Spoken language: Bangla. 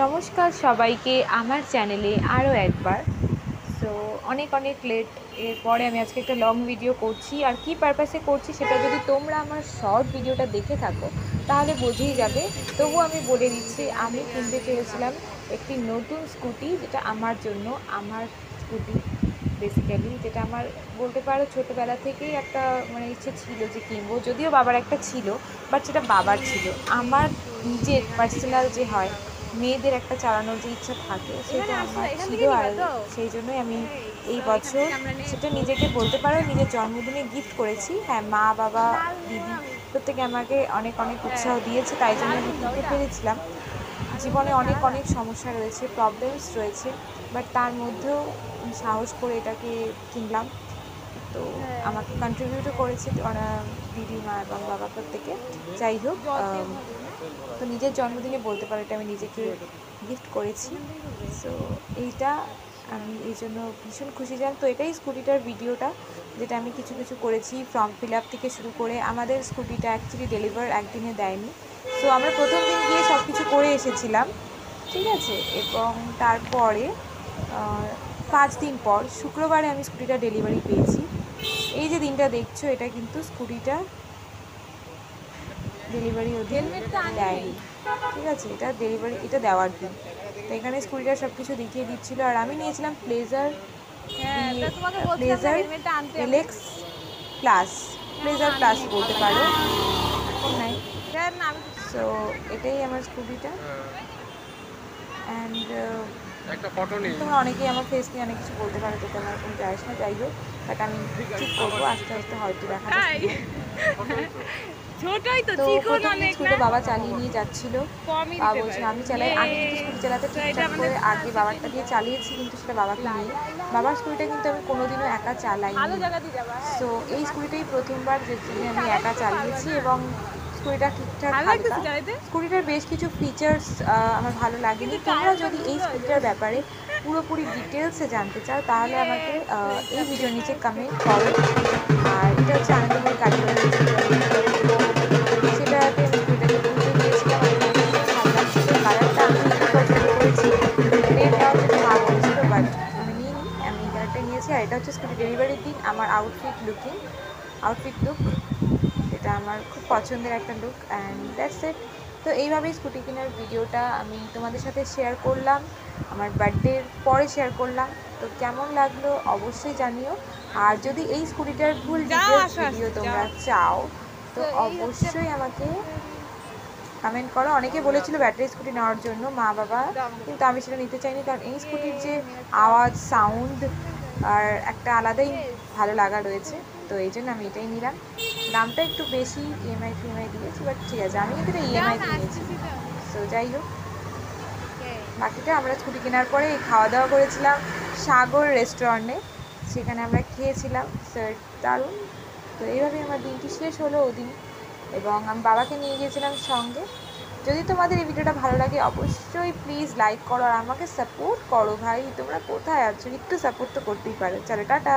নমস্কার সবাইকে আমার চ্যানেলে আরও একবার। সো অনেক অনেক লেট এর পরে আমি আজকে একটা লং ভিডিও করছি। আর কী পারপাসে করছি সেটা যদি তোমরা আমার শর্ট ভিডিওটা দেখে থাকো তাহলে বুঝেই যাবে। তবু আমি বলে দিচ্ছি, আমি কিনতে চেয়েছিলাম একটি নতুন স্কুটি, যেটা আমার জন্য, আমার স্কুটি বেসিক্যালি, যেটা আমার বলতে পারো ছোটোবেলা থেকেই একটা মানে ইচ্ছে ছিল যে কিনবো। যদিও বাবার একটা ছিল, বাট সেটা বাবার ছিল। আমার নিজের পার্সোনাল যে হয়, মেয়েদের একটা চালানোর যে ইচ্ছা থাকে, সেটা আমার ছিল। আর সেই জন্যই আমি এই বছর সেটা নিজেকে বলতে পারো নিজের জন্মদিনে গিফট করেছি। হ্যাঁ, মা বাবা দিদি প্রত্যেকে আমাকে অনেক অনেক উৎসাহ দিয়েছে, তাই জন্য আমি কিনতে পেরেছিলাম। জীবনে অনেক অনেক সমস্যা রয়েছে, প্রবলেমস রয়েছে, বাট তার মধ্যেও সাহস করে এটাকে কিনলাম। তো আমাকে কন্ট্রিবিউটও করেছে দিদি, মা এবং বাবা প্রত্যেকে। যাই হোক, তো নিজের জন্মদিনে বলতে পারো এটা আমি নিজেকে গিফট করেছি। সো এইটা আমি এই জন্য ভীষণ খুশি ছিলাম। তো এটাই স্কুটিটার ভিডিওটা, যেটা আমি কিছু কিছু করেছি, ফর্ম ফিল আপ থেকে শুরু করে। আমাদের স্কুটিটা অ্যাকচুয়ালি ডেলিভার একদিনে দেয়নি। সো আমরা প্রথম দিন গিয়ে সব কিছু করে এসেছিলাম, ঠিক আছে। এবং তারপরে 5 দিন পর শুক্রবারে আমি স্কুটিটা ডেলিভারি পেয়েছি। এই যে দিনটা দেখছো, এটা কিন্তু স্কুটিটা ডেলিভারি ওদের দেয়নি, ঠিক আছে। এটা ডেলিভারি, এটা দেওয়ার দিন। তো এখানে স্কুটিটা সব কিছু দেখিয়ে দিচ্ছিলো। আর আমি নিয়েছিলাম pleasure LX plus, pleasure plus বলতে পারো, এখন নাই। সো এটাই আমার স্কুটিটা। অ্যান্ড তোমরা অনেকেই আমার ফেস নিয়ে অনেক কিছু বলতে পারো, যেটা আমার কোনো যায় না। যাই হোক, বাট আমি ঠিক করবো, আস্তে আস্তে হয়তো দেখা যাবে। তো প্রথম দিন স্কুটিটা বাবা চালিয়ে নিয়ে যাচ্ছিলো। বাবা বলছিল আমি চালাই। আমি কিন্তু স্কুটি চালাতে ঠিকঠাক করে আগে বাবারটা দিয়ে চালিয়েছি, কিন্তু সেটা বাবাকে নিয়ে। বাবার স্কুটিটা কিন্তু আমি কোনোদিনও একা চালাইনি। সো এই স্কুটিটাই প্রথমবার যেখানে আমি একা চালিয়েছি, এবং স্কুটিটা ঠিকঠাক হালকা। স্কুটিটার বেশ কিছু ফিচার্স আমার ভালো লাগেনি। তোমরা যদি এই স্কুটিটার ব্যাপারে পুরোপুরি ডিটেলসে জানতে চাও তাহলে আমাকে এই ভিডিওর নিচে কমেন্ট করো। আর এটা হচ্ছে আনন্দময়ী কালীবাড়ি, সেটাতে আমি স্কুটিটাকে পুজো দিয়েছিলাম। ভালো লাগছিল, কালারটা আমি একটু পছন্দ করেছি। রেড নেওয়ার জন্য মা বলেছিল, বাট আমি নিইনি, আমি এই কালারটা নিয়েছি। আর এটা হচ্ছে স্কুটি ডেলিভারির দিন আমার আউটফিট লুক, এটা আমার খুব পছন্দের একটা লুক। And that's it. তো এইভাবেই স্কুটি কেনার ভিডিওটা আমি তোমাদের সাথে শেয়ার করলাম, আমার বার্থডের পরে শেয়ার করলাম। তো কেমন লাগলো অবশ্যই জানিও। আর যদি এই স্কুটিটার ফুল ডিটেলস ভিডিও তোমরা চাও তো অবশ্যই আমাকে কমেন্ট করো। অনেকে বলেছিল ব্যাটারি স্কুটি নেওয়ার জন্য, মা বাবা, কিন্তু আমি সেটা নিতে চাইনি। কারণ এই স্কুটির যে আওয়াজ, সাউন্ড আর একটা আলাদাই ভালো লাগা রয়েছে। তো এই জন্য আমি এটাই নিলাম। দামটা একটু বেশি, ইএমআই ফিএমআই দিয়েছি, বাট ঠিক আছে, আমি কিন্তু এটা ইএমআই নিয়েছি। তো যাই হোক, বাকিটা আমরা স্কুটি কেনার পরে খাওয়া দাওয়া করেছিলাম সাগর রেস্টুরেন্টে, সেখানে আমরা খেয়েছিলাম। স্যার দারুণ। তো এইভাবেই আমার দিনটি শেষ হলো ওদিন, এবং আমি বাবাকে নিয়ে গিয়েছিলাম সঙ্গে। যদি তোমাদের এই ভিডিওটা ভালো লাগে অবশ্যই প্লিজ লাইক করো, আর আমাকে সাপোর্ট করো। ভাই তোমরা কোথায় আছো, একটু সাপোর্ট তো করতেই পারো। চলো টাটা।